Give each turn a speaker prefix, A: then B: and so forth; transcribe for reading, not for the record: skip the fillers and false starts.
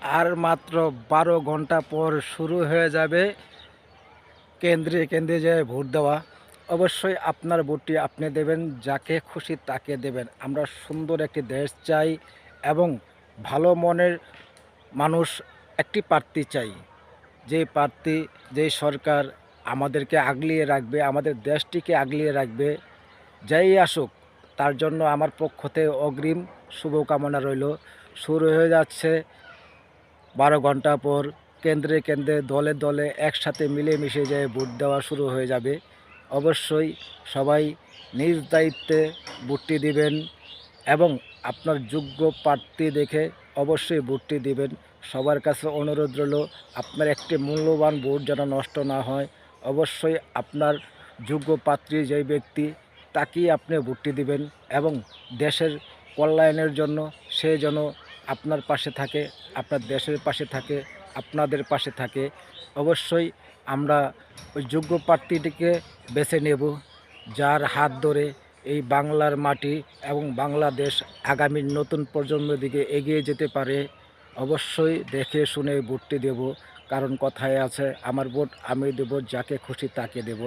A: আর মাত্র 12 ঘন্টা পর শুরু হয়ে যাবে কেন্দ্রে কেন্দ্রে যেয়ে ভোট দেওয়া। অবশ্যই আপনার ভোটটি আপনি দেবেন, যাকে খুশি তাকে দেবেন। আমরা সুন্দর একটি দেশ চাই এবং ভালো মনের মানুষ একটি প্রার্থী চাই। যেই প্রার্থী, যেই সরকার আমাদেরকে আগলিয়ে রাখবে, আমাদের দেশটিকে আগলিয়ে রাখবে, যাই আসুক তার জন্য আমার পক্ষ থেকে অগ্রিম শুভকামনা রইল। শুরু হয়ে যাচ্ছে 12 ঘন্টা পর কেন্দ্রে কেন্দ্রে দলে দলে একসাথে মিলেমিশে যেয়ে ভোট দেওয়া শুরু হয়ে যাবে। অবশ্যই সবাই নিজ দায়িত্বে ভোটটি দিবেন এবং আপনার যোগ্য প্রার্থী দেখে অবশ্যই ভোটটি দিবেন। সবার কাছে অনুরোধ রইল, আপনার একটি মূল্যবান ভোট যেন নষ্ট না হয়। অবশ্যই আপনার যোগ্য প্রার্থী যেই ব্যক্তি তাকেই আপনি ভোটটি দিবেন এবং দেশের কল্যাণের জন্য সে যেন আপনার পাশে থাকে, আপনার দেশের পাশে থাকে, আপনাদের পাশে থাকে। অবশ্যই আমরা ওই যোগ্য প্রার্থীটিকে বেছে নেব, যার হাত ধরে এই বাংলার মাটি এবং বাংলাদেশ আগামী নতুন প্রজন্মের দিকে এগিয়ে যেতে পারে। অবশ্যই দেখে শুনে ভোটটি দেব, কারণ কথায় আছে আমার ভোট আমি দেব, যাকে খুশি তাকে দেব।